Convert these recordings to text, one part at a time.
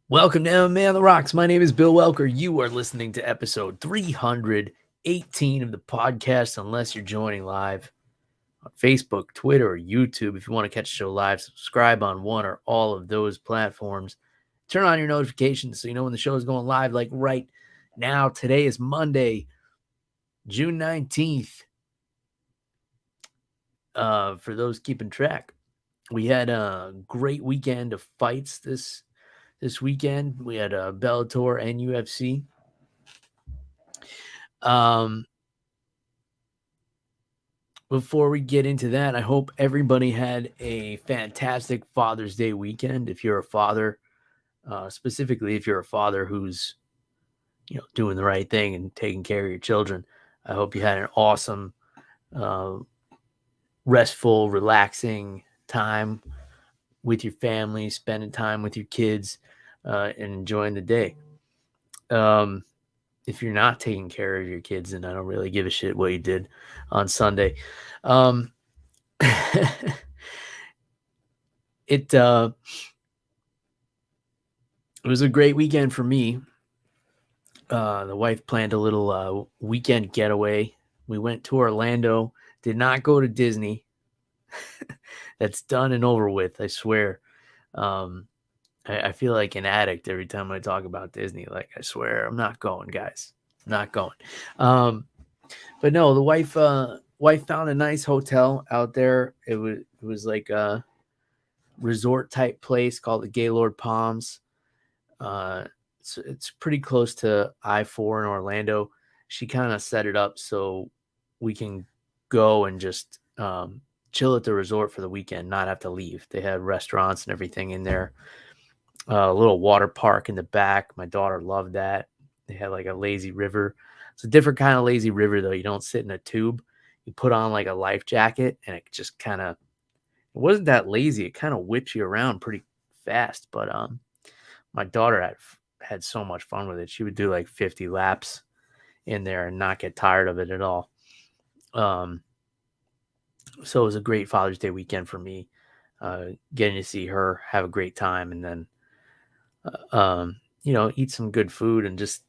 Welcome to MMA on the Rocks. My name is Bill Welker. You are listening to episode 318 of the podcast, unless you're joining live on Facebook, Twitter, or YouTube. If you want to catch the show live, subscribe on one or all of those platforms. Turn on your notifications so you know when the show is going live, like right now. Today is Monday, June 19th. For those keeping track, we had a great weekend of fights this weekend. We had Bellator and UFC. Before we get into that, I hope everybody had a fantastic Father's Day weekend. If you're a father, specifically if you're a father who's, doing the right thing and taking care of your children, I hope you had an awesome, restful, relaxing time with your family, spending time with your kids, and enjoying the day. If you're not taking care of your kids, then I don't really give a shit what you did on Sunday. It was a great weekend for me. The wife planned a little weekend getaway. We went to Orlando, did not go to Disney. That's done and over with, I swear. I feel like an addict every time I talk about Disney. Like, I swear, I'm not going, guys. I'm not going. But no, the wife found a nice hotel out there. It was like a resort type place called the Gaylord Palms. It's pretty close to I-4 in Orlando. She kind of set it up so we can go and just chill at the resort for the weekend, not have to leave. They had restaurants and everything in there. A little water park in the back. My daughter loved that. They had like a lazy river. It's a different kind of lazy river, though. You don't sit in a tube. You put on like a life jacket, and it just kind of, it wasn't that lazy. It kind of whips you around pretty fast. But my daughter had so much fun with it. She would do like 50 laps in there and not get tired of it at all. So it was a great Father's Day weekend for me, getting to see her, have a great time, and then eat some good food and just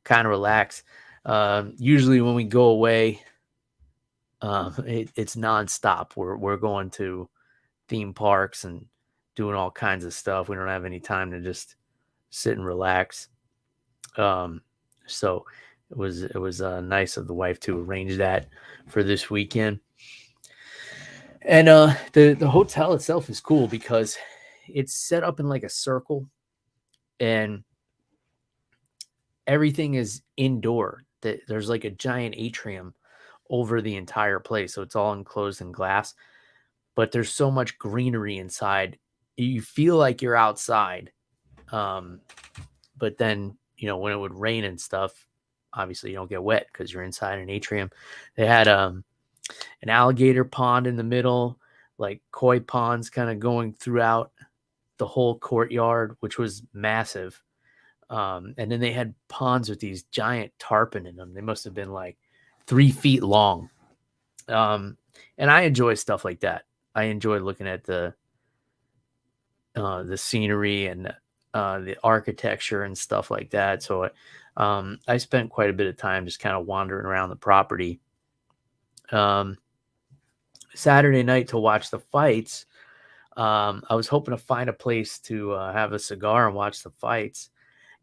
kind of relax. Usually when we go away, it's nonstop. We're going to theme parks and doing all kinds of stuff. We don't have any time to just sit and relax. So it was nice of the wife to arrange that for this weekend. And the hotel itself is cool because it's set up in like a circle, and everything is indoor. There's like a giant atrium over the entire place, so it's all enclosed in glass. But there's so much greenery inside. You feel like you're outside. But then, when it would rain and stuff, obviously you don't get wet because you're inside an atrium. They had an alligator pond in the middle, like koi ponds kind of going throughout the whole courtyard, which was massive. And then they had ponds with these giant tarpon in them. They must have been like 3 feet long. And I enjoy stuff like that. I enjoy looking at the scenery and the architecture and stuff like that. So I spent quite a bit of time just kind of wandering around the property. Saturday night to watch the fights, I was hoping to find a place to have a cigar and watch the fights.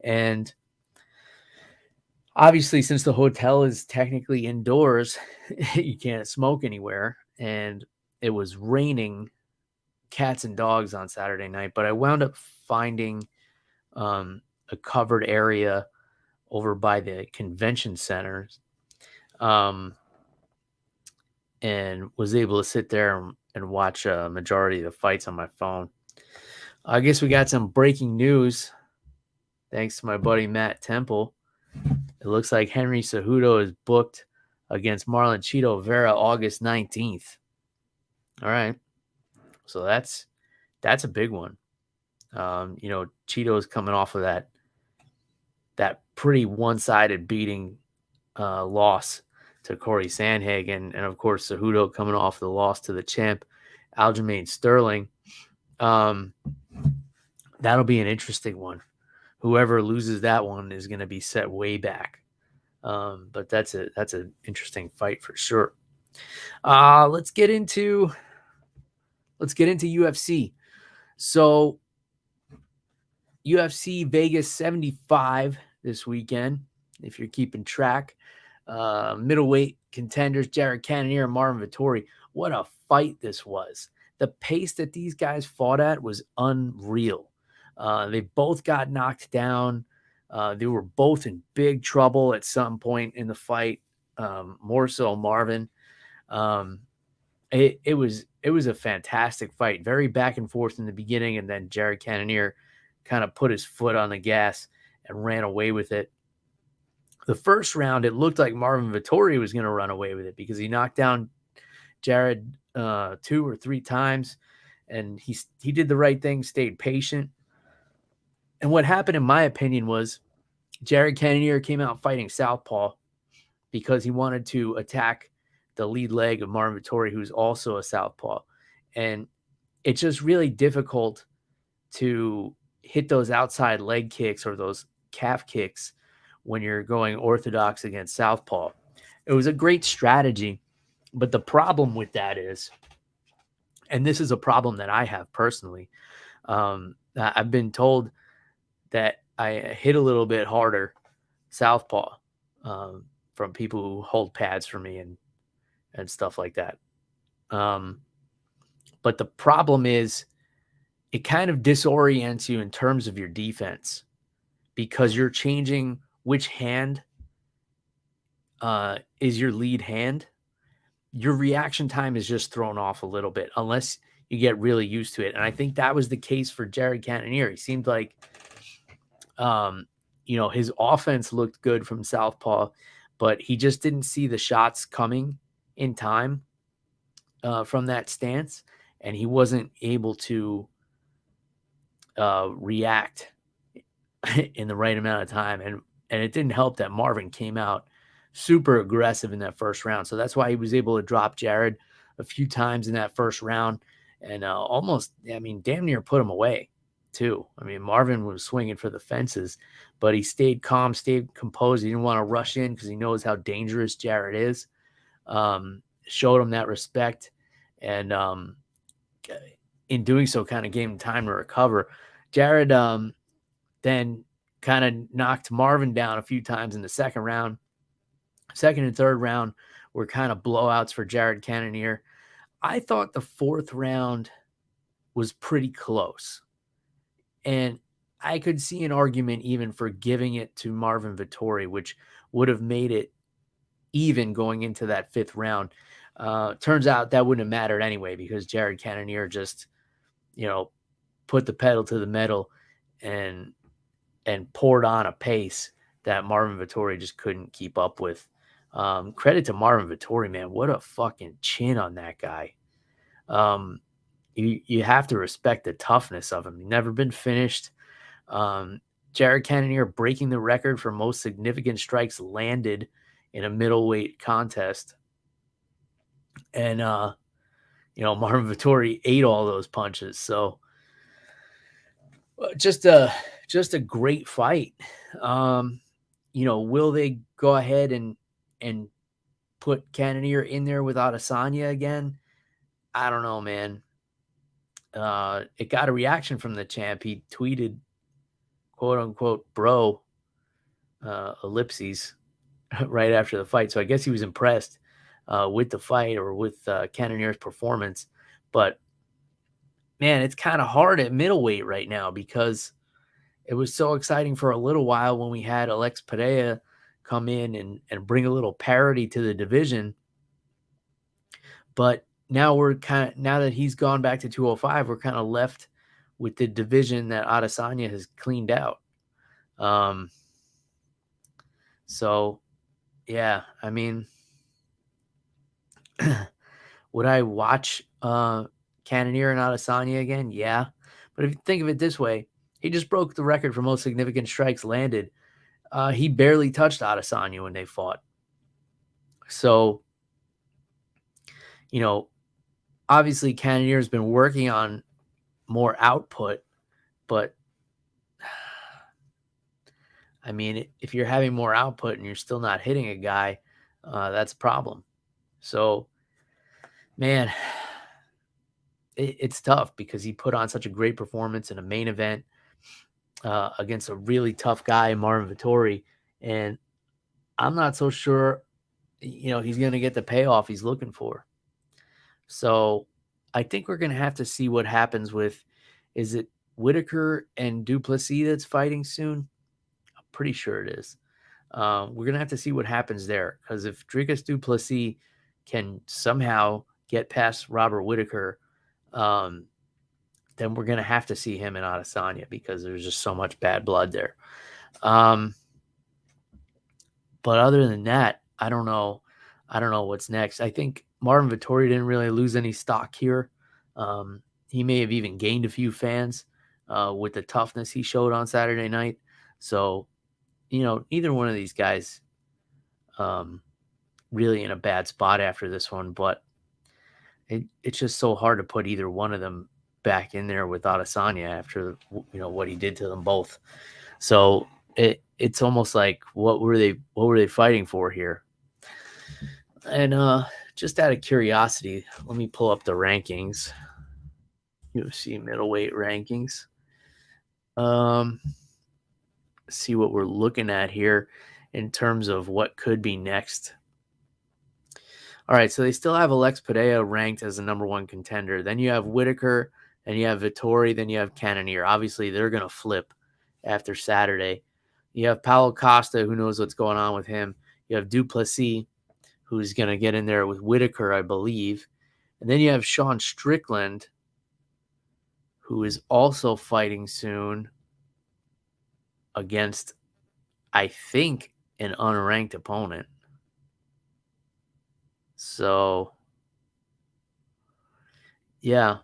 And obviously, since the hotel is technically indoors, you can't smoke anywhere. And it was raining cats and dogs on Saturday night. But I wound up finding a covered area over by the convention centers, and was able to sit there and watch a majority of the fights on my phone. I guess we got some breaking news. Thanks to my buddy Matt Temple. It looks like Henry Cejudo is booked against Marlon Chito Vera August 19th. All right. So that's a big one. Chito is coming off of that pretty one-sided beating loss to Corey Sandhagen. And of course, Cejudo coming off the loss to the champ, Aljamain Sterling. That'll be an interesting one. whoever loses that one is going to be set way back. But that's an interesting fight for sure. Let's get into UFC. So UFC Vegas 75 this weekend, if you're keeping track. Middleweight contenders, Cannonier and Marvin Vettori. What a fight this was. The pace that these guys fought at was unreal. They both got knocked down. They were both in big trouble at some point in the fight, more so Marvin. It was a fantastic fight, very back and forth in the beginning, and then Cannonier kind of put his foot on the gas and ran away with it. The first round, it looked like Marvin Vettori was going to run away with it because he knocked down Jared 2 or 3 times, and he did the right thing, stayed patient. And what happened, in my opinion, was Cannonier came out fighting southpaw because he wanted to attack the lead leg of Marvin Vettori, who's also a southpaw. And it's just really difficult to hit those outside leg kicks or those calf kicks when you're going orthodox against southpaw. It was a great strategy, but the problem with that is, and this is a problem that I have personally, I've been told that I hit a little bit harder southpaw from people who hold pads for me and stuff like that. But the problem is it kind of disorients you in terms of your defense because you're changing which hand is your lead hand. Your reaction time is just thrown off a little bit unless you get really used to it. And I think that was the case for Cannonier. He seemed like, his offense looked good from southpaw, but he just didn't see the shots coming in time from that stance, and he wasn't able to react in the right amount of time. And it didn't help that Marvin came out super aggressive in that first round. So that's why he was able to drop Jared a few times in that first round and damn near put him away too. I mean, Marvin was swinging for the fences, but he stayed calm, stayed composed. He didn't want to rush in because he knows how dangerous Jared is. Showed him that respect, and in doing so kind of gave him time to recover. Jared then kind of knocked Marvin down a few times in the second round. Second and third round were kind of blowouts for Cannonier. I thought the fourth round was pretty close. And I could see an argument even for giving it to Marvin Vettori, which would have made it even going into that fifth round. Turns out that wouldn't have mattered anyway because Cannonier just, put the pedal to the metal and poured on a pace that Marvin Vettori just couldn't keep up with. Credit to Marvin Vettori, man. What a fucking chin on that guy. You have to respect the toughness of him. He's never been finished. Cannonier breaking the record for most significant strikes landed in a middleweight contest. And, Marvin Vettori ate all those punches. So just a great fight. Will they go ahead and put Cannonier in there with Adesanya again? I don't know, man. It got a reaction from the champ. He tweeted, quote unquote, bro, ellipses, right after the fight. So I guess he was impressed with the fight or with Cannonier's performance. But, man, it's kind of hard at middleweight right now because it was so exciting for a little while when we had Alex Pereira come in and bring a little parity to the division. But now now that he's gone back to 205, we're kind of left with the division that Adesanya has cleaned out. So, yeah, I mean, would I watch Cannonier and Adesanya again? Yeah. But if you think of it this way, he just broke the record for most significant strikes landed. He barely touched Adesanya when they fought. So, obviously Cannonier has been working on more output, but I mean, if you're having more output and you're still not hitting a guy, that's a problem. So, man, it's tough because he put on such a great performance in a main event against a really tough guy, Marvin Vettori, and I'm not so sure, he's going to get the payoff he's looking for. So I think we're going to have to see what happens with, is it Whitaker and Duplessis that's fighting soon? I'm pretty sure it is. We're going to have to see what happens there, because if Dricus Duplessis can somehow get past Robert Whitaker, then we're going to have to see him in Adesanya, because there's just so much bad blood there. But other than that, I don't know what's next. I think Marvin Vettori didn't really lose any stock here. He may have even gained a few fans with the toughness he showed on Saturday night. So, neither one of these guys really in a bad spot after this one, but it's just so hard to put either one of them back in there with Adesanya after, what he did to them both. So it's almost like, what were they fighting for here? And just out of curiosity, let me pull up the rankings. UFC middleweight rankings. See what we're looking at here in terms of what could be next. All right, so they still have Alex Padilla ranked as the number one contender. Then you have Whitaker, and you have Vettori, then you have Cannonier. Obviously, they're going to flip after Saturday. You have Paulo Costa, who knows what's going on with him. You have Duplessis, who's going to get in there with Whitaker, I believe. And then you have Sean Strickland, who is also fighting soon against, I think, an unranked opponent. So, yeah.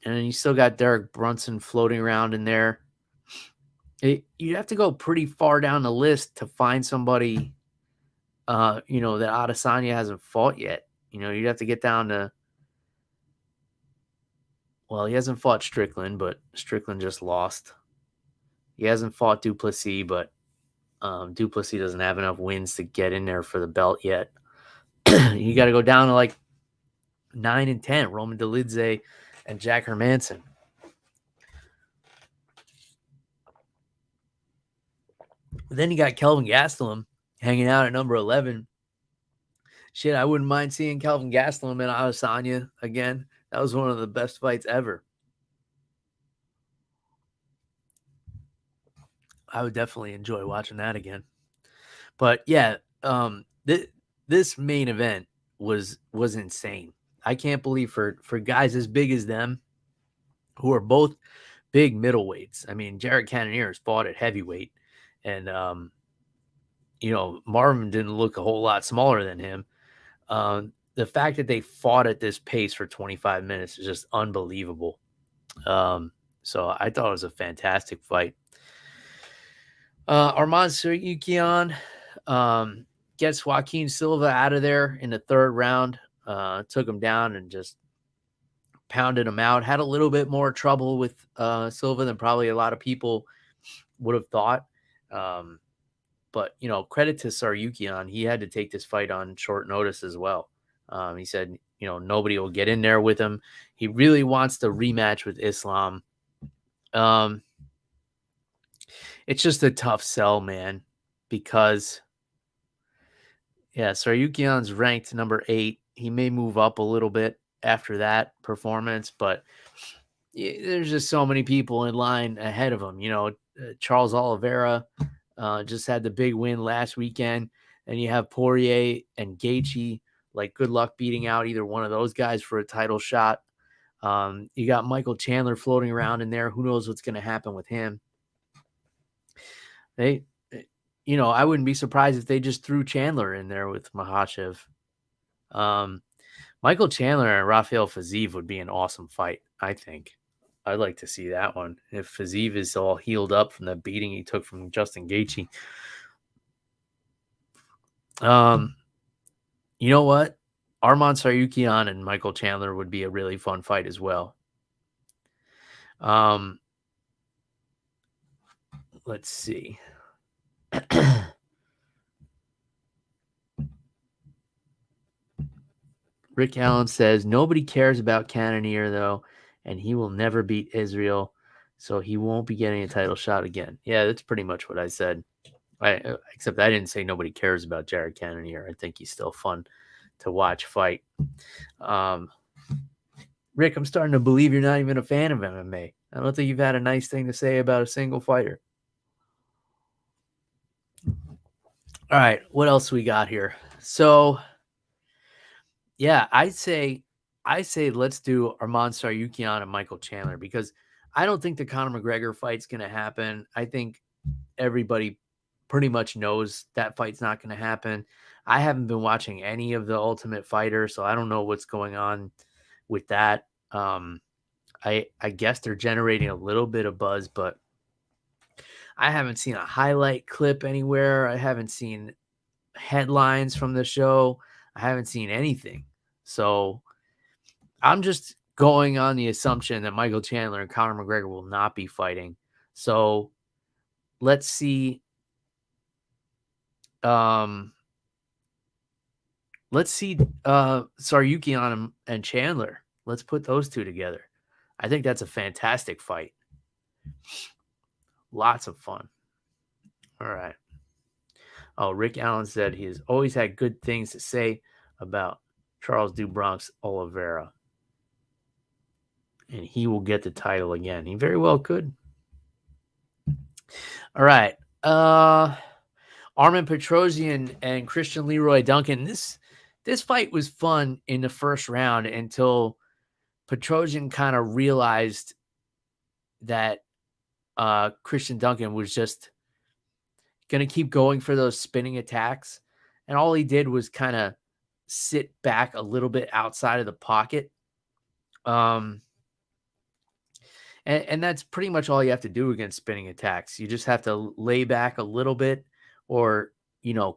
And then you still got Derek Brunson floating around in there. You have to go pretty far down the list to find somebody, that Adesanya hasn't fought yet. You'd have to get down to, well, he hasn't fought Strickland, but Strickland just lost. He hasn't fought Duplessis, but Duplessis doesn't have enough wins to get in there for the belt yet. You got to go down to like 9 and 10, Roman Dolidze and Jack Hermanson. Then you got Kelvin Gastelum hanging out at number 11. Shit, I wouldn't mind seeing Kelvin Gastelum and Adesanya again. That was one of the best fights ever. I would definitely enjoy watching that again. But yeah, this main event was insane. I can't believe for guys as big as them, who are both big middleweights. I mean, Jared Cannonier fought at heavyweight, and Marvin didn't look a whole lot smaller than him. The fact that they fought at this pace for 25 minutes is just unbelievable. So I thought it was a fantastic fight. Arman Tsarukyan gets Joaquim Silva out of there in the third round. Took him down and just pounded him out. Had a little bit more trouble with Silva than probably a lot of people would have thought. But, credit to Tsarukyan. He had to take this fight on short notice as well. He said, nobody will get in there with him. He really wants the rematch with Islam. It's just a tough sell, man, because, Tsarukyan's ranked number 8. He may move up a little bit after that performance, but there's just so many people in line ahead of him. Charles Oliveira just had the big win last weekend, and you have Poirier and Gaethje. Like, good luck beating out either one of those guys for a title shot. You got Michael Chandler floating around in there. Who knows what's going to happen with him? I wouldn't be surprised if they just threw Chandler in there with Makhachev. Michael Chandler and Rafael Fiziev would be an awesome fight, I think. I'd like to see that one. If Fiziev is all healed up from the beating he took from Justin Gaethje. You know what? Arman Tsarukyan and Michael Chandler would be a really fun fight as well. Let's see. Rick Allen says, nobody cares about Cannonier, though, and he will never beat Israel, so he won't be getting a title shot again. Yeah, that's pretty much what I said. Except I didn't say nobody cares about Jared Cannonier. I think he's still fun to watch fight. Rick, I'm starting to believe you're not even a fan of MMA. I don't think you've had a nice thing to say about a single fighter. All right, what else we got here? So, yeah, I say let's do Arman Tsarukyan and Michael Chandler, because I don't think the Conor McGregor fight's going to happen. I think everybody pretty much knows that fight's not going to happen. I haven't been watching any of the Ultimate Fighter, so I don't know what's going on with that. I guess they're generating a little bit of buzz, but I haven't seen a highlight clip anywhere. I haven't seen headlines from the show. I haven't seen anything. So I'm just going on the assumption that Michael Chandler and Conor McGregor will not be fighting. So let's see. Tsarukyan and Chandler. Let's put those two together. I think that's a fantastic fight. Lots of fun. All right. Oh, Rick Allen said he has always had good things to say about Charles do Bronx Oliveira. And he will get the title again. He very well could. All right. Armen Petrosyan and Christian Leroy Duncan. This fight was fun in the first round until Petrosyan kind of realized that Christian Duncan was just going to keep going for those spinning attacks. And all he did was kind of sit back a little bit outside of the pocket. And that's pretty much all you have to do against spinning attacks. You just have to lay back a little bit or,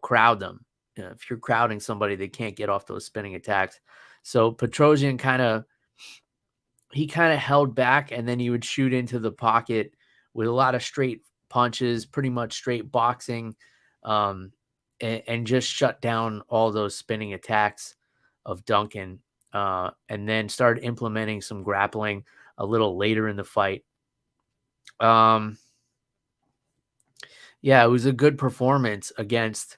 crowd them. If you're crowding somebody, they can't get off those spinning attacks. So Petrosyan kind of held back, and then he would shoot into the pocket with a lot of straight punches, pretty much straight boxing, and just shut down all those spinning attacks of Duncan, and then started implementing some grappling a little later in the fight. Yeah, it was a good performance against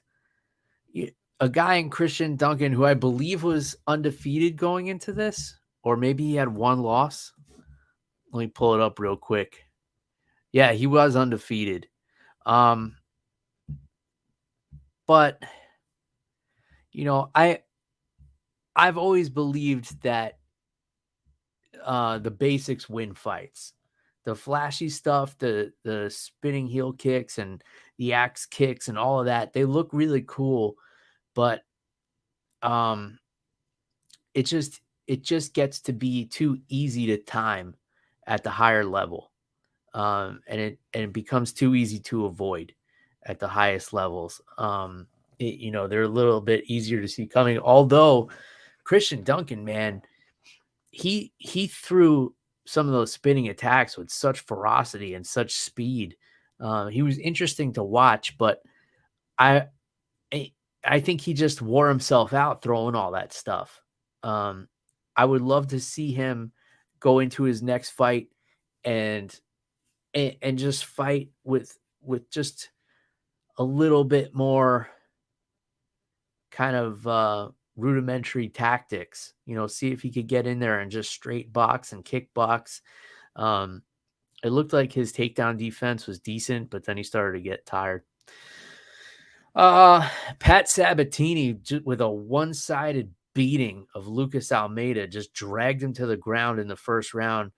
a guy in Christian Duncan who I believe was undefeated going into this, or maybe he had one loss. Let me pull it up real quick. Yeah, he was undefeated. But I've always believed that the basics win fights. The flashy stuff, the spinning heel kicks and the axe kicks and all of that, they look really cool, but it just gets to be too easy to time at the higher level. And it becomes too easy to avoid at the highest levels. They're a little bit easier to see coming. Although Christian Duncan, man, he threw some of those spinning attacks with such ferocity and such speed. He was interesting to watch, but I think he just wore himself out throwing all that stuff. I would love to see him go into his next fight and just fight with just a little bit more kind of rudimentary tactics, see if he could get in there and just straight box and kick box. It looked like his takedown defense was decent, but then he started to get tired. Pat Sabatini, with a one-sided beating of Lucas Almeida, just dragged him to the ground in the first round,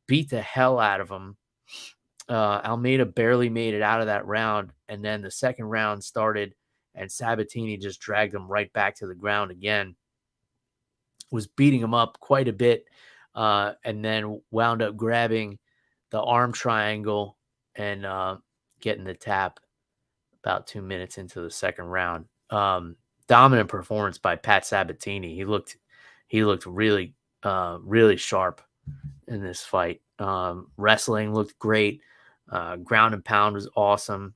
beat the hell out of him. Almeida barely made it out of that round, and then the second round started, and Sabatini just dragged him right back to the ground again. Was beating him up quite a bit, and then wound up grabbing the arm triangle and getting the tap about 2 minutes into the second round. Dominant performance by Pat Sabatini. He looked really, really sharp in this fight. Wrestling looked great. Ground and pound was awesome.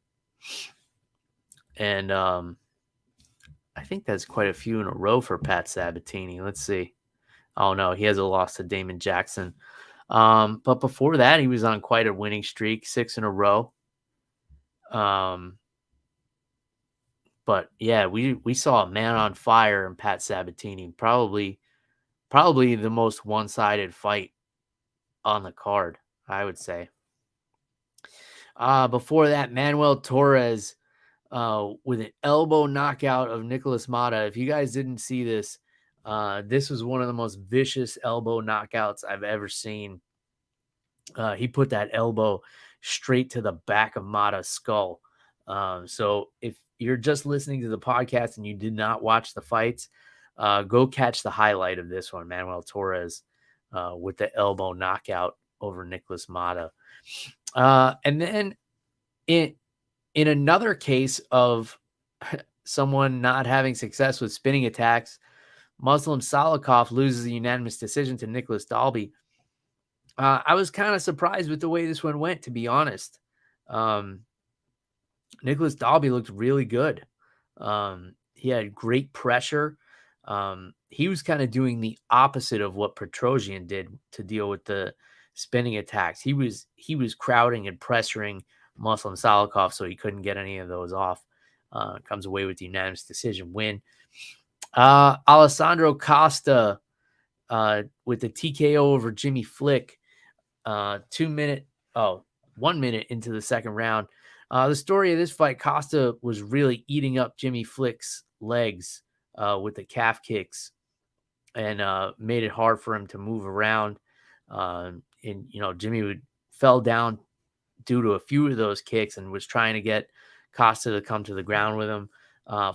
And I I think that's quite a few in a row for Pat Sabatini. Let's see. Oh no, he has a loss to Damon Jackson. But before that, he was on quite a winning streak, 6 in a row. But yeah, we saw a man on fire in Pat Sabatini. Probably the most one-sided fight on the card, I would say. Before that, Manuel Torres with an elbow knockout of Nicolas Motta. If you guys didn't see this, this was one of the most vicious elbow knockouts I've ever seen. He put that elbow straight to the back of Motta's skull. So if you're just listening to the podcast and you did not watch the fights, go catch the highlight of this one, Manuel Torres with the elbow knockout over Nicolas Motta. And then in another case of someone not having success with spinning attacks, Muslim Salikhov loses a unanimous decision to Nicolas Dalby. I was kind of surprised with the way this one went, to be honest. Nicolas Dalby looked really good. He had great pressure. He was kind of doing the opposite of what Petrosyan did to deal with the spinning attacks. He was crowding and pressuring Muslim Salikhov, so he couldn't get any of those off. Comes away with the unanimous decision win. Alessandro Costa with the TKO over Jimmy Flick. 1 minute into the second round. The story of this fight, Costa was really eating up Jimmy Flick's legs with the calf kicks and made it hard for him to move around. And, Jimmy fell down due to a few of those kicks and was trying to get Costa to come to the ground with him.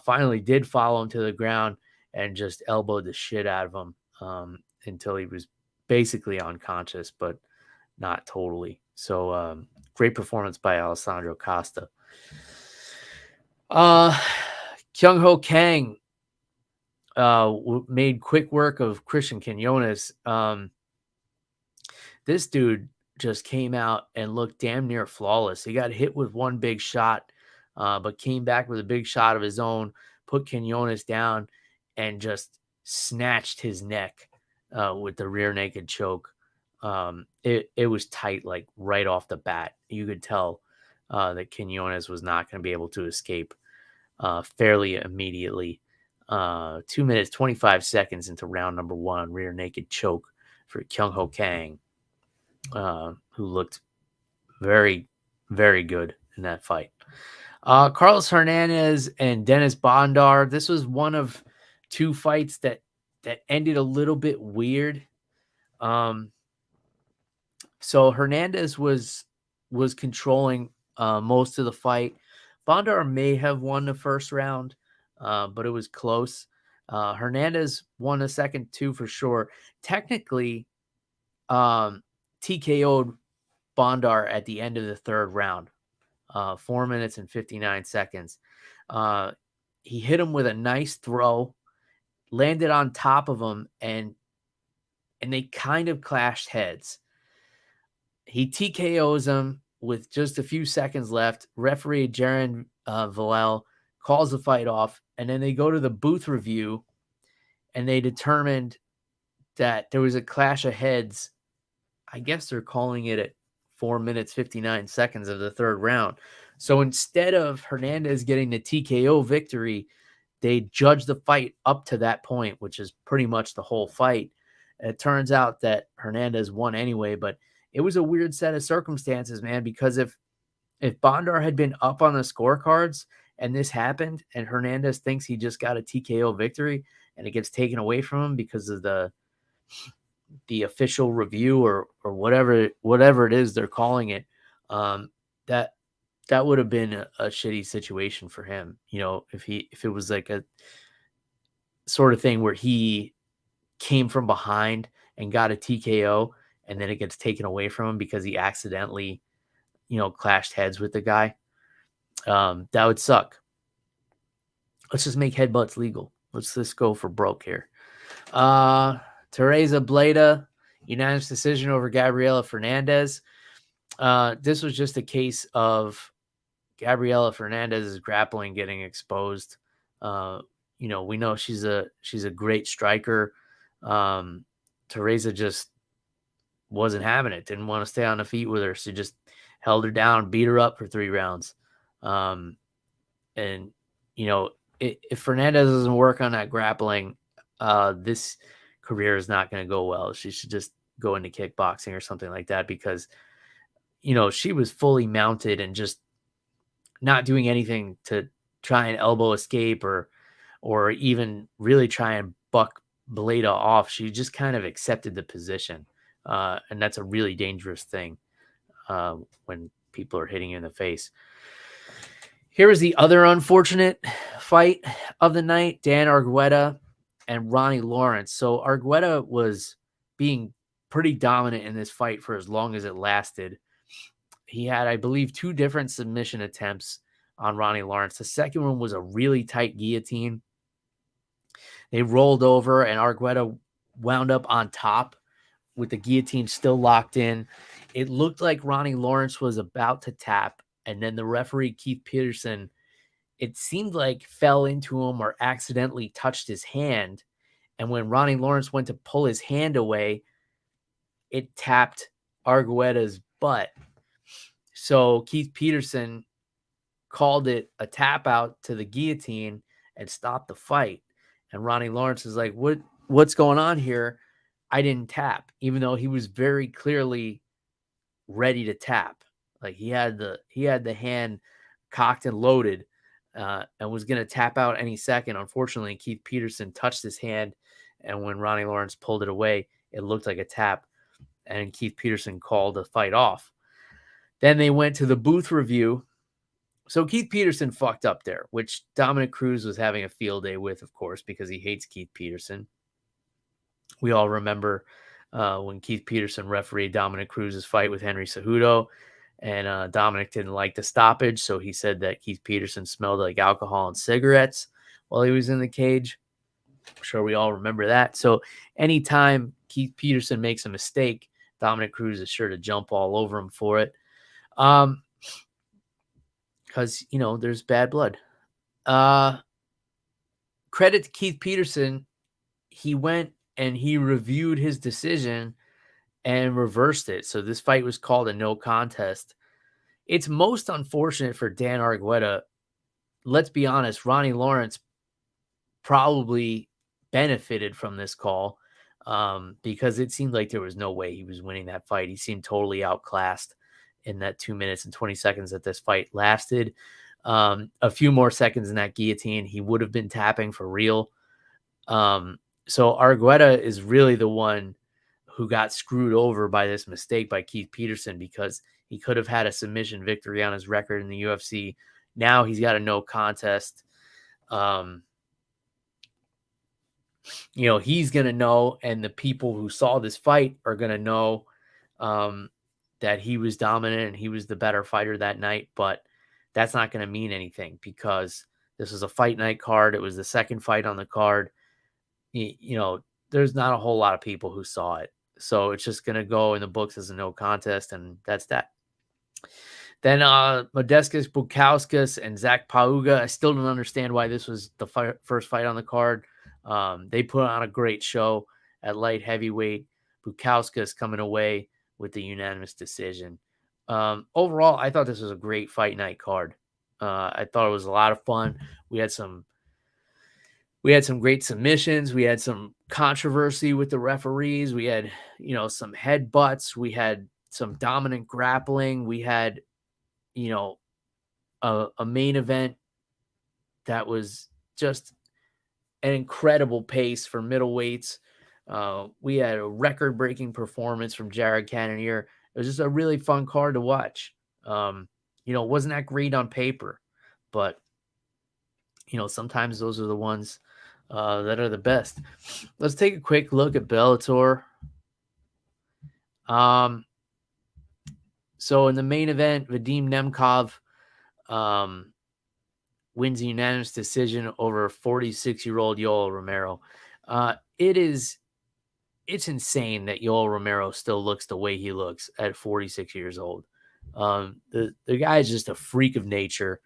Finally did follow him to the ground and just elbowed the shit out of him until he was basically unconscious, but not totally. So great performance by Alessandro Costa. Kyung Ho Kang made quick work of Christian Quinones. This dude just came out and looked damn near flawless. He got hit with one big shot, but came back with a big shot of his own, put Quinones down, and just snatched his neck with the rear naked choke. It was tight, like right off the bat. You could tell that Quinones was not going to be able to escape fairly immediately. 2 minutes, 25 seconds into round number 1, rear naked choke for Kyung Ho Kang, who looked very, very good in that fight. Carlos Hernandez and Dennis Bondar. This was one of 2 fights that ended a little bit weird. So Hernandez was controlling most of the fight. Bondar may have won the first round, but it was close. Hernandez won the second 2 for sure. Technically, TKO'd Bondar at the end of the third round, 4 minutes and 59 seconds. He hit him with a nice throw, landed on top of him, and they kind of clashed heads. He TKOs him with just a few seconds left. Referee Jaron Villel calls the fight off, and then they go to the booth review, and they determined that there was a clash of heads. I guess they're calling it at 4 minutes, 59 seconds of the third round. So instead of Hernandez getting the TKO victory, they judged the fight up to that point, which is pretty much the whole fight. It turns out that Hernandez won anyway, but it was a weird set of circumstances, man, because if Bondar had been up on the scorecards and this happened and Hernandez thinks he just got a TKO victory and it gets taken away from him because of the official review or whatever it is they're calling it, that would have been a shitty situation for him. If it was like a sort of thing where he came from behind and got a TKO and then it gets taken away from him because he accidentally, clashed heads with the guy. That would suck. Let's just make headbutts legal. Let's just go for broke here. Teresa Bleda, unanimous decision over Gabriela Fernandez. This was just a case of Gabriela Fernandez's grappling getting exposed. we know she's a great striker. Teresa just wasn't having it, didn't want to stay on the feet with her. So just held her down, beat her up for 3 rounds. And, if Fernandez doesn't work on that grappling, this career is not going to go well. She should just go into kickboxing or something like that because, she was fully mounted and just not doing anything to try and elbow escape or even really try and buck Beleda off. She just kind of accepted the position. And that's a really dangerous thing when people are hitting you in the face. Here is the other unfortunate fight of the night, Dan Argueta and Ronnie Lawrence. So Argueta was being pretty dominant in this fight for as long as it lasted. He had, I believe, 2 different submission attempts on Ronnie Lawrence. The second one was a really tight guillotine. They rolled over and Argueta wound up on top with the guillotine still locked in. It looked like Ronnie Lawrence was about to tap, and then the referee, Keith Peterson, it seemed like fell into him or accidentally touched his hand. And when Ronnie Lawrence went to pull his hand away, it tapped Argueta's butt. So Keith Peterson called it a tap out to the guillotine and stopped the fight. And Ronnie Lawrence is like, what's going on here? I didn't tap, even though he was very clearly ready to tap. Like he had the hand cocked and loaded and was going to tap out any second. Unfortunately, Keith Peterson touched his hand, and when Ronnie Lawrence pulled it away, it looked like a tap, and Keith Peterson called the fight off. Then they went to the booth review. So Keith Peterson fucked up there, which Dominic Cruz was having a field day with, of course, because he hates Keith Peterson. We all remember when Keith Peterson refereed Dominic Cruz's fight with Henry Cejudo, and Dominic didn't like the stoppage, so he said that Keith Peterson smelled like alcohol and cigarettes while he was in the cage. I'm sure we all remember that. So anytime Keith Peterson makes a mistake, Dominic Cruz is sure to jump all over him for it. Because, there's bad blood. Credit to Keith Peterson. He went and he reviewed his decision and reversed it. So this fight was called a no contest. It's most unfortunate for Dan Argueta. Let's be honest, Ronnie Lawrence probably benefited from this call because it seemed like there was no way he was winning that fight. He seemed totally outclassed in that 2 minutes and 20 seconds that this fight lasted. A few more seconds in that guillotine, he would have been tapping for real. So Argueta is really the one who got screwed over by this mistake by Keith Peterson, because he could have had a submission victory on his record in the UFC. Now he's got a no contest. He's going to know, and the people who saw this fight are going to know that he was dominant and he was the better fighter that night, but that's not going to mean anything because this was a fight night card. It was the second fight on the card. There's not a whole lot of people who saw it. So it's just going to go in the books as a no contest, and that's that. Then Modestas Bukauskas and Zach Pauga. I still don't understand why this was the first fight on the card. They put on a great show at light heavyweight. Bukauskas coming away with the unanimous decision. Overall, I thought this was a great fight night card. I thought it was a lot of fun. We had some great submissions. We had some controversy with the referees. We had, some headbutts. We had some dominant grappling. We had, a main event that was just an incredible pace for middleweights. We had a record-breaking performance from Jared Cannonier. It was just a really fun card to watch. It wasn't that great on paper, but, sometimes those are the ones that are the best. Let's take a quick look at Bellator. So in the main event, Vadim Nemkov wins a unanimous decision over 46-year-old Yoel Romero. It's insane that Yoel Romero still looks the way he looks at 46 years old. The guy is just a freak of nature.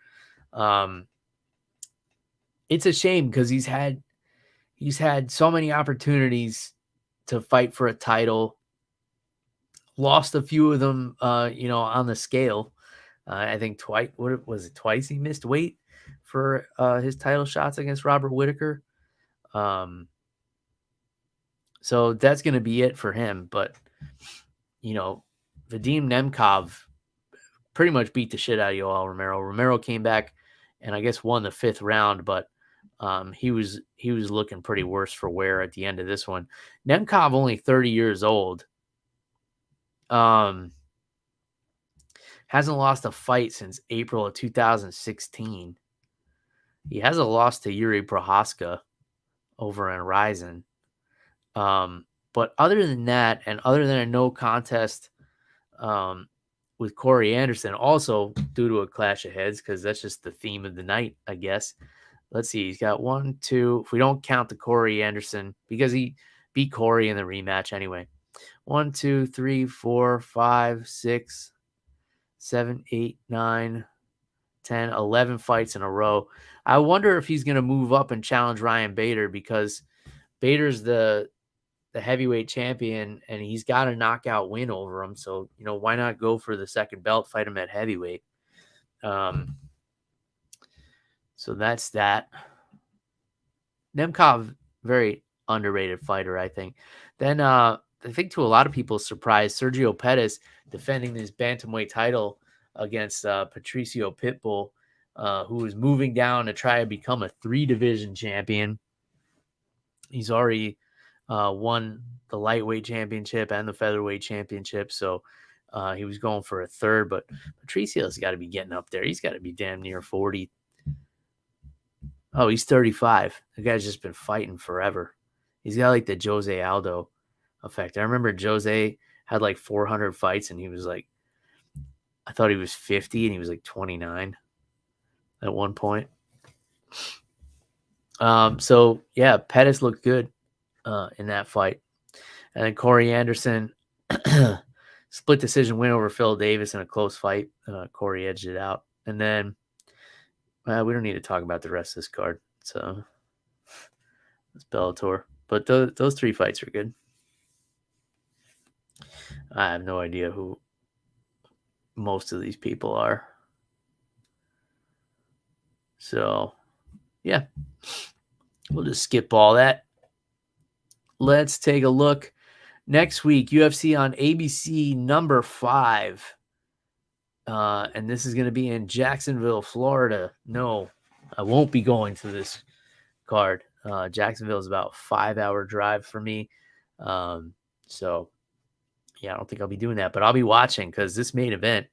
it's a shame because he's had so many opportunities to fight for a title. Lost a few of them, on the scale. I think twice. What was it? Twice he missed weight for his title shots against Robert Whittaker. So that's going to be it for him. But Vadim Nemkov pretty much beat the shit out of Yoel Romero. Romero came back and I guess won the 5th round, but he was looking pretty worse for wear at the end of this one. Nemkov only 30 years old. Hasn't lost a fight since April of 2016. He has a loss to Yuri Prohaska over on Ryzen. But other than that, and other than a no contest with Corey Anderson, also due to a clash of heads, because that's just the theme of the night, I guess. Let's see. He's got 1, 2. If we don't count the Corey Anderson, because he beat Corey in the rematch anyway. 1, 2, 3, 4, 5, 6, 7, 8, 9, 10, 11 fights in a row. I wonder if he's going to move up and challenge Ryan Bader, because Bader's the heavyweight champion and he's got a knockout win over him. So, why not go for the second belt, fight him at heavyweight? So that's that. Nemkov, very underrated fighter, I think. Then I think to a lot of people's surprise, Sergio Pettis defending his bantamweight title against Patricio Pitbull, who is moving down to try to become a 3-division champion. He's already won the lightweight championship and the featherweight championship, so he was going for a 3rd, but Patricio's got to be getting up there. He's got to be damn near 40. Oh, he's 35. The guy's just been fighting forever. He's got like the Jose Aldo effect. I remember Jose had like 400 fights and he was like, I thought he was 50 and he was like 29 at one point. So yeah, Pettis looked good in that fight. And then Corey Anderson, split decision win over Phil Davis in a close fight. Corey edged it out. And then we don't need to talk about the rest of this card. So it's Bellator. But those 3 fights are good. I have no idea who most of these people are. So, yeah. We'll just skip all that. Let's take a look. Next week, UFC on ABC number 5. And this is going to be in Jacksonville, Florida. No, I won't be going to this card. Jacksonville is about a 5-hour drive for me. So, yeah, I don't think I'll be doing that. But I'll be watching because this main event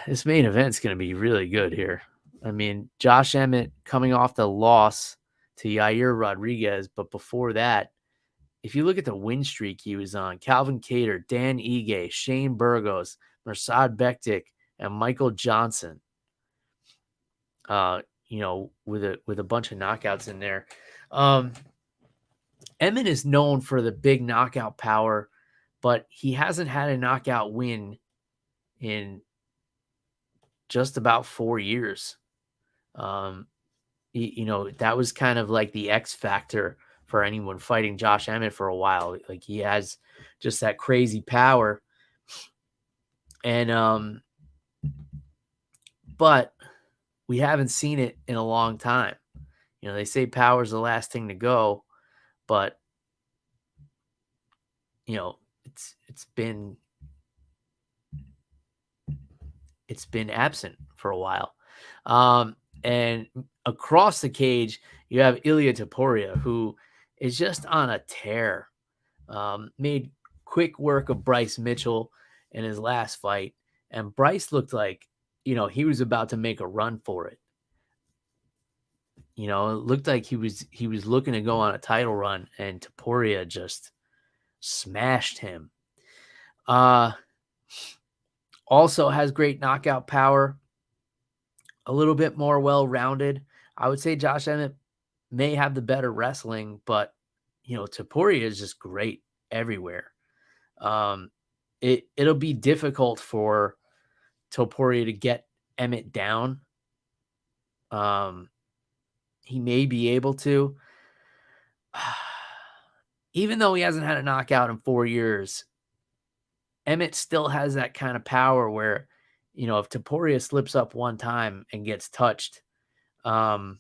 is going to be really good here. I mean, Josh Emmett coming off the loss to Yair Rodriguez. But before that, if you look at the win streak he was on, Calvin Kattar, Dan Ige, Shane Burgos, Mirsad Bektik, and Michael Johnson, with a bunch of knockouts in there. Emmett is known for the big knockout power, but he hasn't had a knockout win in just about 4 years. That was kind of like the X factor for anyone fighting Josh Emmett for a while. Like, he has just that crazy power. And, but we haven't seen it in a long time. They say power is the last thing to go, but it's been absent for a while. And across the cage, you have Ilia Topuria, who is just on a tear. Made quick work of Bryce Mitchell in his last fight, and Bryce looked like, he was about to make a run for it. It looked like he was looking to go on a title run, and Topuria just smashed him. Also has great knockout power, a little bit more well-rounded. I would say Josh Emmett may have the better wrestling, but Topuria is just great everywhere. It'll be difficult for Topuria to get Emmett down, He may be able to. Even though he hasn't had a knockout in 4 years, Emmett still has that kind of power where, if Topuria slips up one time and gets touched, that's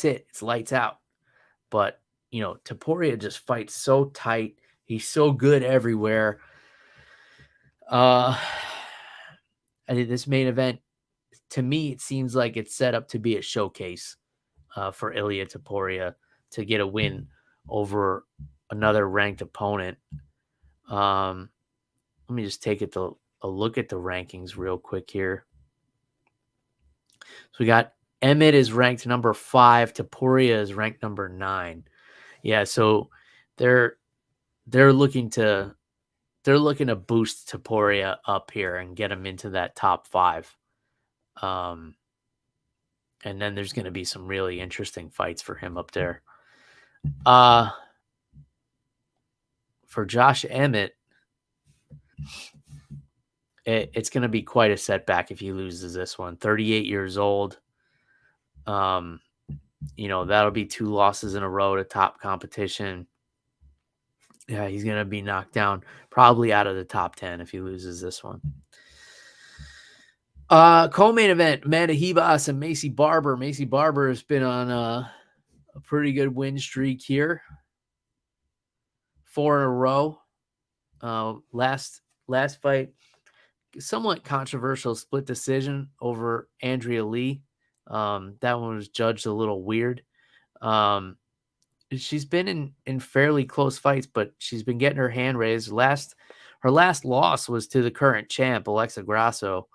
it. It's lights out. But, Topuria just fights so tight. He's so good everywhere. I think this main event, to me, it seems like it's set up to be a showcase for Ilia Topuria to get a win over another ranked opponent. Let me just take a look at the rankings real quick here. So we got Emmett is ranked number 5. Topuria is ranked number 9. Yeah, so they're looking to boost Topuria up here and get him into that top 5. And then there's going to be some really interesting fights for him up there. For Josh Emmett, it's going to be quite a setback if he loses this one. 38 years old. That'll be 2 losses in a row to top competition. Yeah, he's going to be knocked down probably out of the top 10 if he loses this one. Co-main event, Amanda Ribas and Macy Barber. Macy Barber has been on a pretty good win streak here. 4 in a row. Last fight, somewhat controversial split decision over Andrea Lee. That one was judged a little weird. She's been in fairly close fights, but she's been getting her hand raised. Her last loss was to the current champ, Alexa Grasso.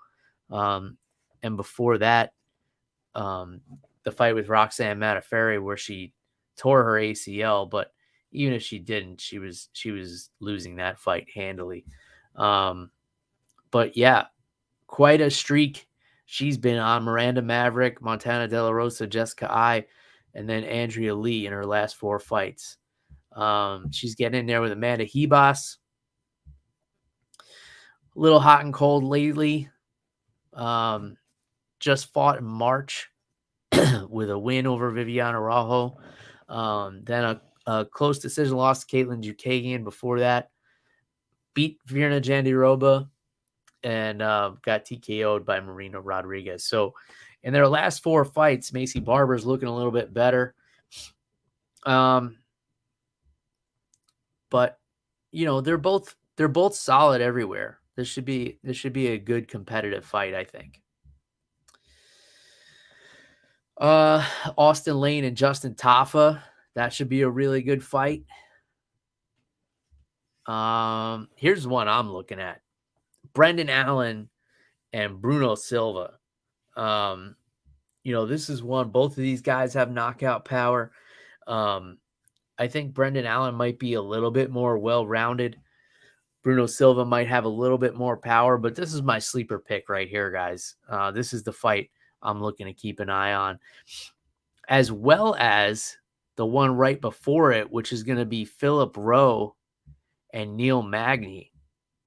And before that, the fight with Roxanne Mataferi, where she tore her ACL, but even if she didn't, she was losing that fight handily. But yeah, quite a streak she's been on. Miranda Maverick, Montana De La Rosa, Jessica Ai, and then Andrea Lee in her last 4 fights. She's getting in there with Amanda Ribas. A little hot and cold lately. Just fought in March with a win over Viviana Araujo. Then a close decision loss to Caitlin Jukagian before that. Beat Virna Jandiroba and got TKO'd by Marina Rodriguez. So in their last 4 fights, Macy Barber's looking a little bit better. But they're both solid everywhere. This should be a good competitive fight, I think. Austin Lane and Justin Tafa, that should be a really good fight. Here's one I'm looking at. Brendan Allen and Bruno Silva. This is one, both of these guys have knockout power. I think Brendan Allen might be a little bit more well-rounded. Bruno Silva might have a little bit more power, but this is my sleeper pick right here, guys. This is the fight I'm looking to keep an eye on, as well as the one right before it, which is going to be Philip Rowe and Neil Magny.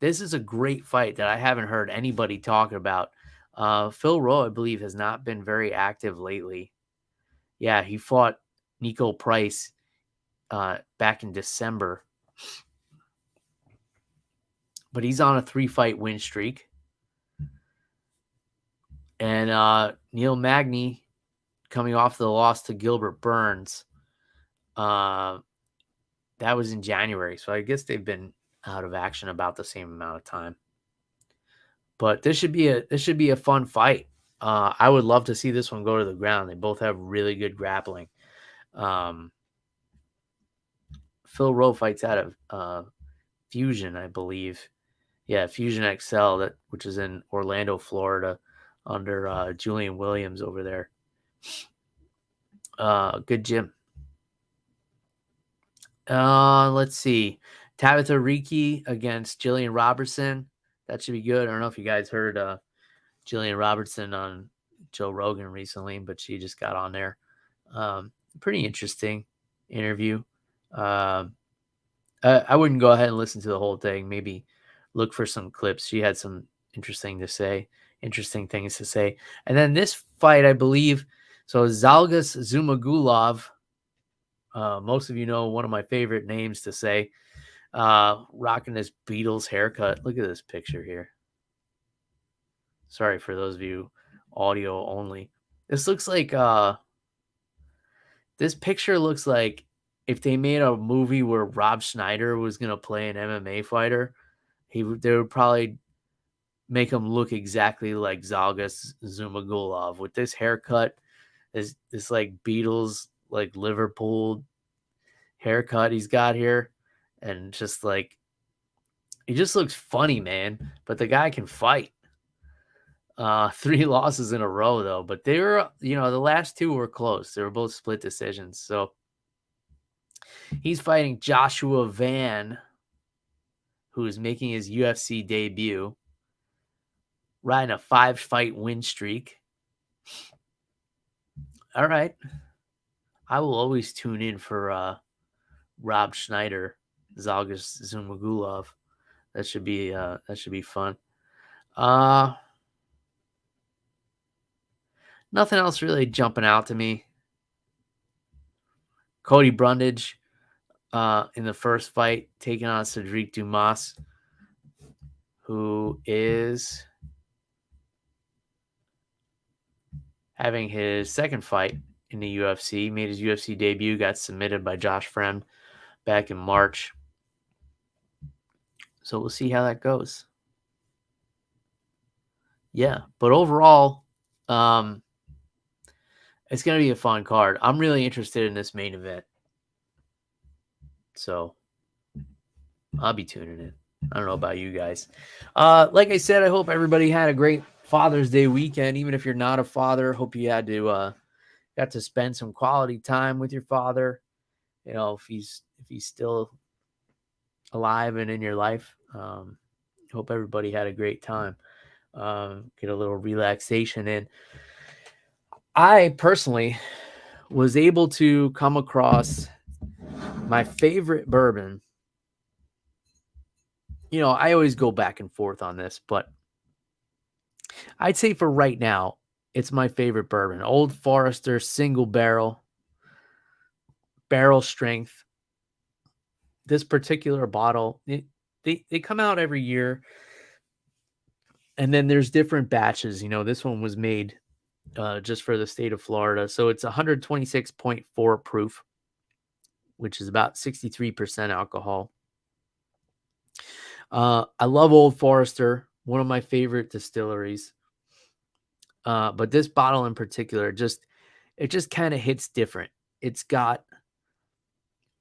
This is a great fight that I haven't heard anybody talking about. Phil Rowe, I believe, has not been very active lately. Yeah, he fought Nico Price back in December. But he's on a 3-fight win streak. And Neil Magny, coming off the loss to Gilbert Burns, that was in January. So I guess they've been out of action about the same amount of time. But this should be a fun fight. I would love to see this one go to the ground. They both have really good grappling. Phil Rowe fights out of Fusion, I believe. Yeah, Fusion XL, which is in Orlando, Florida, under Julian Williams over there. Good gym. Let's see. Tabitha Ricci against Jillian Robertson. That should be good. I don't know if you guys heard Jillian Robertson on Joe Rogan recently, but she just got on there. Pretty interesting interview. I wouldn't go ahead and listen to the whole thing. Maybe look for some clips. She had some interesting to say. interesting things to say. And then this fight, I believe, so Zalgas Zumagulov, most of you know one of my favorite names to say, rocking this Beatles haircut. Look at this picture here. Sorry for those of you audio only. This looks like this picture looks like if they made a movie where Rob Schneider was gonna play an MMA fighter, they would probably make him look exactly like Zalgas Zumagulov with this haircut, this like Beatles, like Liverpool haircut he's got here, and just like he just looks funny, man. But the guy can fight. 3 losses in a row though, but they were, the last 2 were close. They were both split decisions. So he's fighting Joshua Van, who is making his UFC debut, riding a 5-fight win streak. All right. I will always tune in for Rob Schneider, Zalgas Zumagulov. That should be fun. Nothing else really jumping out to me. Cody Brundage in the first fight taking on Cedric Dumas, who is having his second fight in the UFC. Made his UFC debut, got submitted by Josh Fremd back in March. So we'll see how that goes. Yeah, but overall, it's going to be a fun card. I'm really interested in this main event. So I'll be tuning in. I don't know about you guys. Like I said, I hope everybody had a great Father's Day weekend. Even if you're not a father, hope you had got to spend some quality time with your father. If he's still alive and in your life. Hope everybody had a great time. Get a little relaxation in. I personally was able to come across my favorite bourbon. I always go back and forth on this, but I'd say for right now, it's my favorite bourbon. Old Forester single barrel strength. This particular bottle, they come out every year, and then there's different batches. This one was made just for the state of Florida, so it's 126.4 proof, which is about 63% alcohol. I love Old Forester, one of my favorite distilleries. But this bottle in particular, it just kind of hits different. It's got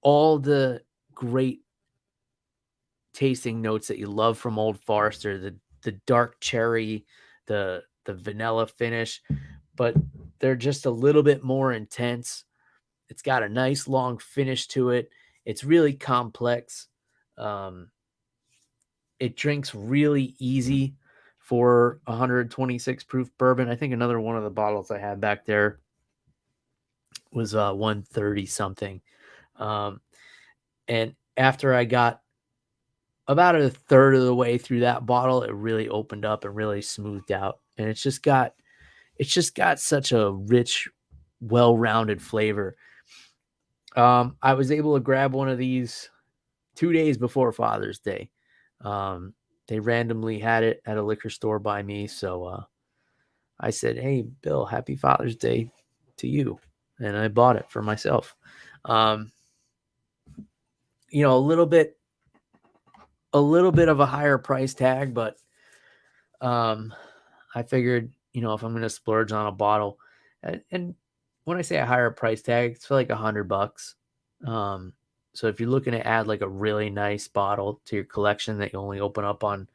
all the great tasting notes that you love from Old Forester, the dark cherry, the vanilla finish, but they're just a little bit more intense. It's got a nice long finish to it. It's really complex. It drinks really easy for 126 proof bourbon. I think another one of the bottles I had back there was 130 something. And after I got about a third of the way through that bottle, it really opened up and really smoothed out. And it's just got such a rich, well-rounded flavor. I was able to grab one of these 2 days before Father's Day. They randomly had it at a liquor store by me. So I said, "Hey, Bill, happy Father's Day to you." And I bought it for myself. A little bit of a higher price tag, but I figured, if I'm going to splurge on a bottle, and when I say a higher price tag, it's for like $100. So if you're looking to add like a really nice bottle to your collection that you only open up on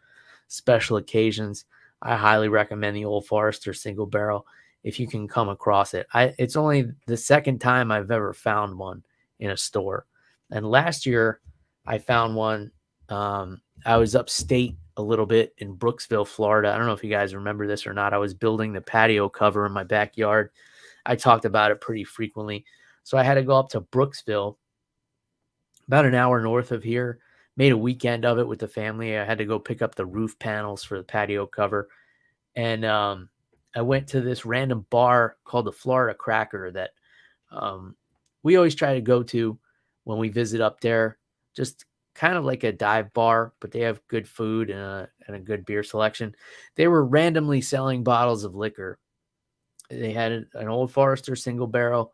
special occasions, I highly recommend the Old Forester single barrel if you can come across it. It's only the second time I've ever found one in a store. And last year I found one. I was upstate a little bit in Brooksville, Florida. I don't know if you guys remember this or not. I was building the patio cover in my backyard. I talked about it pretty frequently. So I had to go up to Brooksville, about an hour north of here, made a weekend of it with the family. I had to go pick up the roof panels for the patio cover. And I went to this random bar called the Florida Cracker that we always try to go to when we visit up there. Just kind of like a dive bar, but they have good food and a good beer selection. They were randomly selling bottles of liquor. They had an Old Forester single barrel.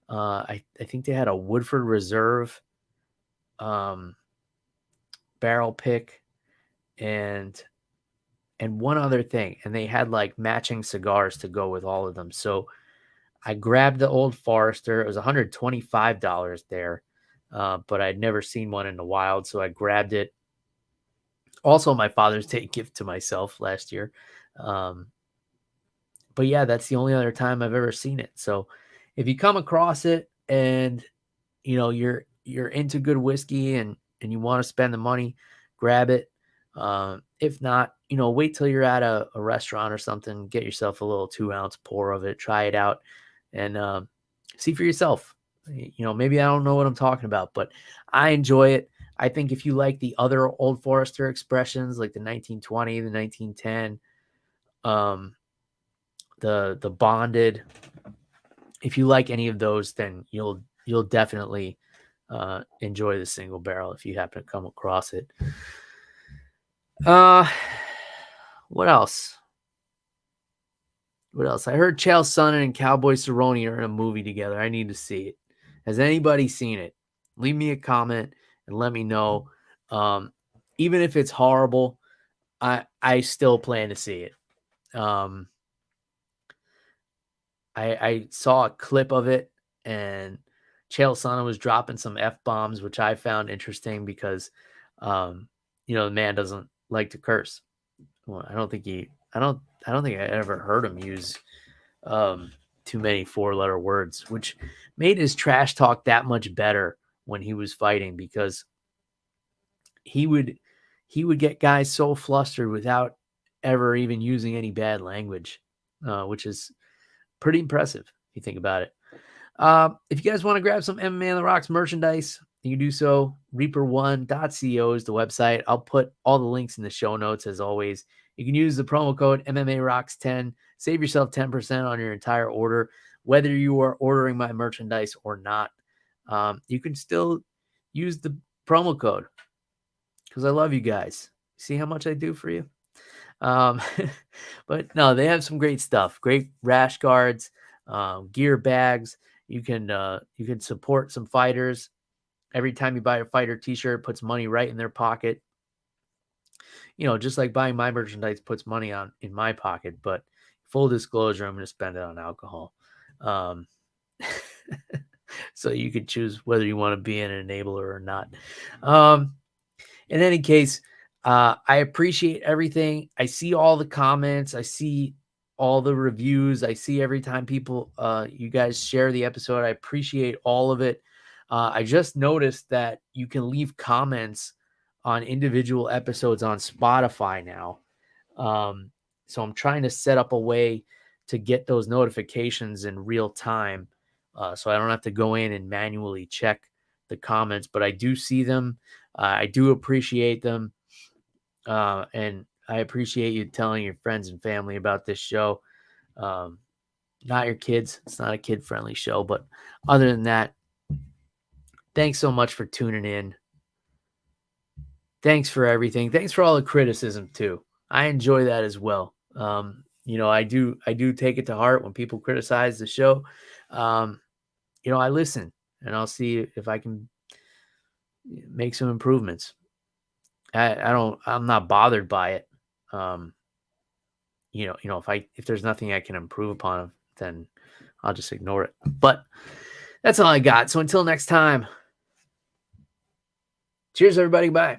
I think they had a Woodford Reserve barrel pick and one other thing. And they had like matching cigars to go with all of them. So I grabbed the Old Forester. It was $125 there, but I'd never seen one in the wild. So I grabbed it. Also, my Father's Day gift to myself last year. But yeah, that's the only other time I've ever seen it. So if you come across it and you're into good whiskey and you want to spend the money, grab it. If not, wait till you're at a restaurant or something, get yourself a little 2-ounce pour of it, try it out, and see for yourself. Maybe I don't know what I'm talking about, but I enjoy it. I think if you like the other Old Forester expressions, like the 1920, the 1910, the bonded, if you like any of those, then you'll definitely enjoy the single barrel if you happen to come across it. What else? I heard Chael Sonnen and Cowboy Cerrone are in a movie together. I need to see it. Has anybody seen it? Leave me a comment and let me know. Even if it's horrible, I still plan to see it. I saw a clip of it, and Chael Sonnen was dropping some F-bombs, which I found interesting because, the man doesn't like to curse. Well, I don't think I ever heard him use too many 4-letter words, which made his trash talk that much better when he was fighting, because he would get guys so flustered without ever even using any bad language, which is pretty impressive if you think about it. If you guys want to grab some MMA on the Rocks merchandise, you can do so. Reaper1.co is the website. I'll put all the links in the show notes as always. You can use the promo code MMA Rocks 10. Save yourself 10% on your entire order, whether you are ordering my merchandise or not. You can still use the promo code because I love you guys. See how much I do for you? But no, they have some great stuff. Great rash guards, gear bags. You can support some fighters. Every time you buy a fighter t-shirt, it puts money right in their pocket. Just like buying my merchandise puts money in my pocket. But full disclosure, I'm going to spend it on alcohol. So you can choose whether you want to be an enabler or not. In any case, I appreciate everything. I see all the comments. I see all the reviews. I see every time people, you guys share the episode. I appreciate all of it. I just noticed that you can leave comments on individual episodes on Spotify now. So I'm trying to set up a way to get those notifications in real time, so I don't have to go in and manually check the comments, but I do see them. I do appreciate them. And I appreciate you telling your friends and family about this show. Not your kids. It's not a kid-friendly show, but other than that, thanks so much for tuning in. Thanks for everything. Thanks for all the criticism too. I enjoy that as well. I do take it to heart when people criticize the show. I listen and I'll see if I can make some improvements. I'm not bothered by it. If there's nothing I can improve upon, then I'll just ignore it. But that's all I got. So until next time, cheers, everybody. Bye.